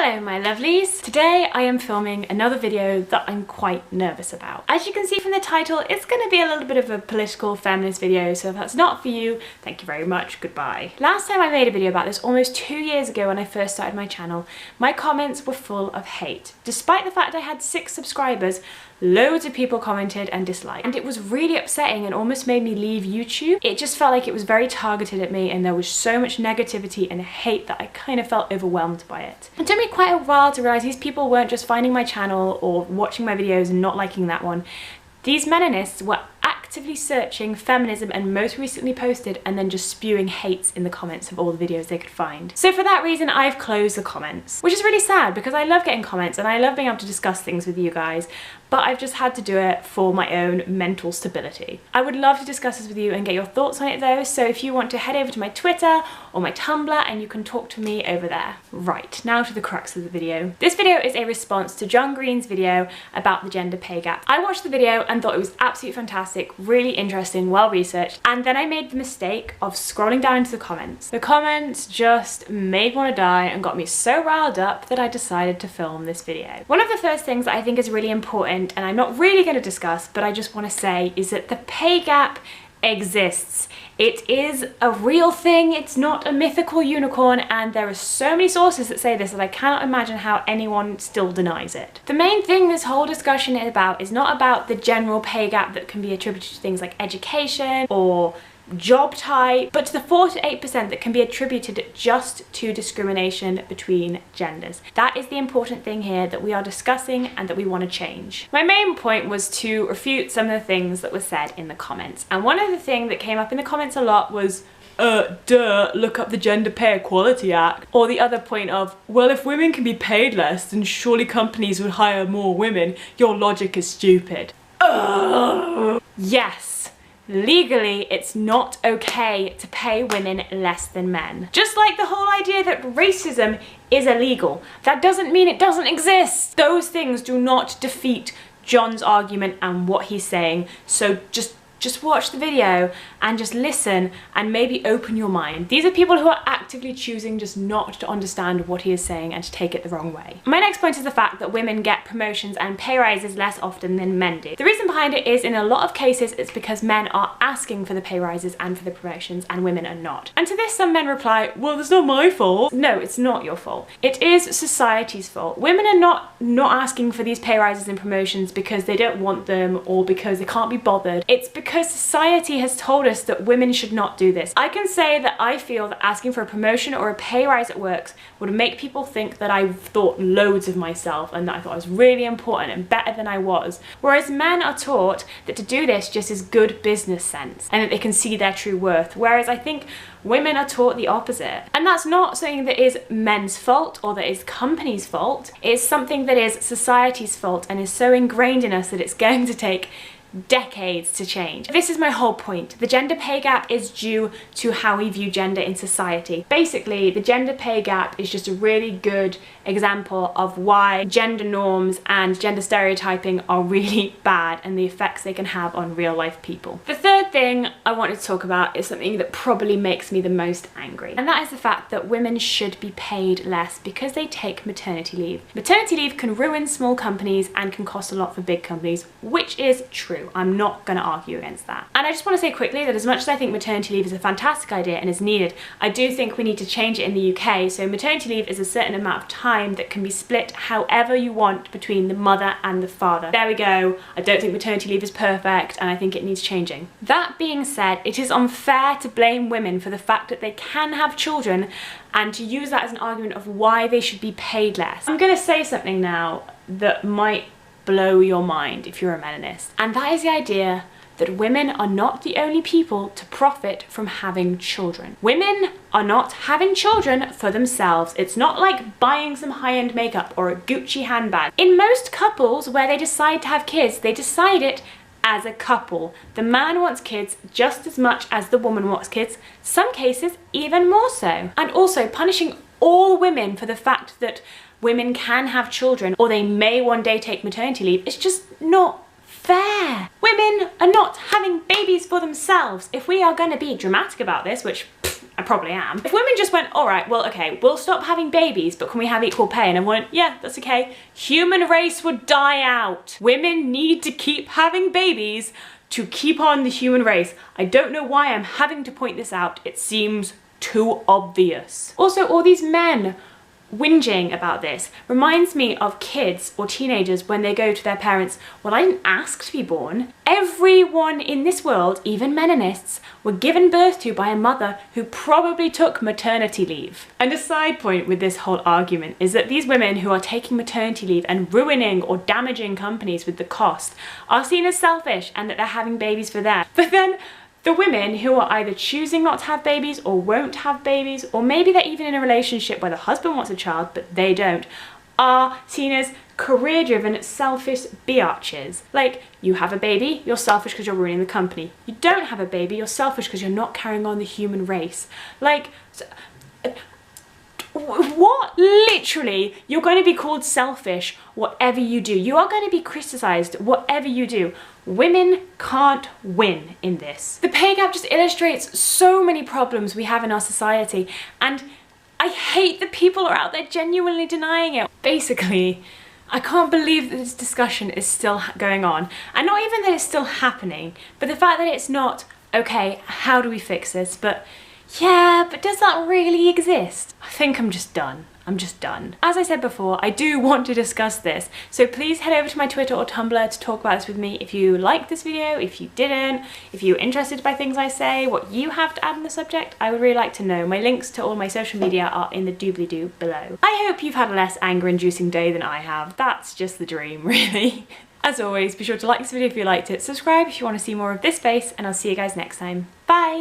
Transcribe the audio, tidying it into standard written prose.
Hello my lovelies! Today I am filming another video that I'm quite nervous about. As you can see from the title, it's going to be a little bit of a political feminist video, so if that's not for you, thank you very much, goodbye. Last time I made a video about this almost 2 years ago when I first started my channel, my comments were full of hate. Despite the fact I had 6 subscribers, loads of people commented and disliked, and it was really upsetting and almost made me leave YouTube. It just felt like it was very targeted at me and there was so much negativity and hate that I kind of felt overwhelmed by it. It took me quite a while to realise these people weren't just finding my channel or watching my videos and not liking that one. These meninists were actively searching feminism and most recently posted and then just spewing hates in the comments of all the videos they could find. So for that reason I've closed the comments, which is really sad because I love getting comments and I love being able to discuss things with you guys, but I've just had to do it for my own mental stability. I would love to discuss this with you and get your thoughts on it though, so if you want to head over to my Twitter or my Tumblr and you can talk to me over there. Right, now to the crux of the video. This video is a response to John Green's video about the gender pay gap. I watched the video and thought it was absolutely fantastic, really interesting, well researched, and then I made the mistake of scrolling down into the comments. The comments just made me want to die and got me so riled up that I decided to film this video. One of the first things that I think is really important, and I'm not really going to discuss, but I just want to say, is that the pay gap exists. It is a real thing, it's not a mythical unicorn, and there are so many sources that say this that I cannot imagine how anyone still denies it. The main thing this whole discussion is not about the general pay gap that can be attributed to things like education or job type, but to the 4 to 8% that can be attributed just to discrimination between genders. That is the important thing here that we are discussing and that we want to change. My main point was to refute some of the things that were said in the comments, and one of the things that came up in the comments a lot was look up the Gender Pay Equality Act. Or the other point of, well, if women can be paid less, then surely companies would hire more women. Your logic is stupid. Yes. Legally, it's not okay to pay women less than men. Just like the whole idea that racism is illegal. That doesn't mean it doesn't exist. Those things do not defeat John's argument and what he's saying. So just watch the video and just listen and maybe open your mind. These are people who are actively choosing just not to understand what he is saying and to take it the wrong way. My next point is the fact that women get promotions and pay rises less often than men do. The reason behind it is in a lot of cases it's because men are asking for the pay rises and for the promotions and women are not. And to this some men reply, well, it's not my fault. No, it's not your fault. It is society's fault. Women are not asking for these pay rises and promotions because they don't want them or because they can't be bothered. It's because society has told us that women should not do this. I can say that I feel that asking for a promotion or a pay rise at work would make people think that I thought loads of myself and that I thought I was really important and better than I was. Whereas men are taught that to do this just is good business sense and that they can see their true worth. Whereas I think women are taught the opposite. And that's not something that is men's fault or that is companies' fault. It's something that is society's fault and is so ingrained in us that it's going to take decades to change. This is my whole point. The gender pay gap is due to how we view gender in society. Basically, the gender pay gap is just a really good example of why gender norms and gender stereotyping are really bad and the effects they can have on real life people. The third thing I wanted to talk about is something that probably makes me the most angry, and that is the fact that women should be paid less because they take maternity leave. Maternity leave can ruin small companies and can cost a lot for big companies, which is true. I'm not going to argue against that. And I just want to say quickly that as much as I think maternity leave is a fantastic idea and is needed, I do think we need to change it in the UK. So maternity leave is a certain amount of time that can be split however you want between the mother and the father. There we go. I don't think maternity leave is perfect and I think it needs changing. That being said, it is unfair to blame women for the fact that they can have children and to use that as an argument of why they should be paid less. I'm going to say something now that might blow your mind if you're a meninist, and that is the idea that women are not the only people to profit from having children. Women are not having children for themselves. It's not like buying some high-end makeup or a Gucci handbag. In most couples where they decide to have kids, they decide it as a couple. The man wants kids just as much as the woman wants kids, some cases even more so. And also punishing all women for the fact that women can have children or they may one day take maternity leave is just not fair. Women are not having babies for themselves. If we are going to be dramatic about this, which I probably am, if women just went, all right, well, okay, we'll stop having babies, but can we have equal pay? And everyone went, yeah, that's okay. Human race would die out. Women need to keep having babies to keep on the human race. I don't know why I'm having to point this out. It seems too obvious. Also, all these men whinging about this reminds me of kids or teenagers when they go to their parents, well, I didn't ask to be born. Everyone in this world, even Menonists, were given birth to by a mother who probably took maternity leave. And a side point with this whole argument is that these women who are taking maternity leave and ruining or damaging companies with the cost are seen as selfish and that they're having babies for them. But then the women who are either choosing not to have babies or won't have babies, or maybe they're even in a relationship where the husband wants a child but they don't, are seen as career-driven, selfish biatches. Like, you have a baby, you're selfish because you're ruining the company. You don't have a baby, you're selfish because you're not carrying on the human race. Like, what? Literally, you're going to be called selfish whatever you do. You are going to be criticised whatever you do. Women can't win in this. The pay gap just illustrates so many problems we have in our society, and I hate that people are out there genuinely denying it. Basically, I can't believe that this discussion is still going on, and not even that it's still happening, but the fact that it's not, okay, how do we fix this? But yeah, but does that really exist? I think I'm just done. I'm just done. As I said before, I do want to discuss this, so please head over to my Twitter or Tumblr to talk about this with me if you liked this video, if you didn't, if you're interested by things I say, what you have to add on the subject. I would really like to know. My links to all my social media are in the doobly-doo below. I hope you've had a less anger-inducing day than I have. That's just the dream, really. As always, be sure to like this video if you liked it, subscribe if you want to see more of this face, and I'll see you guys next time. Bye!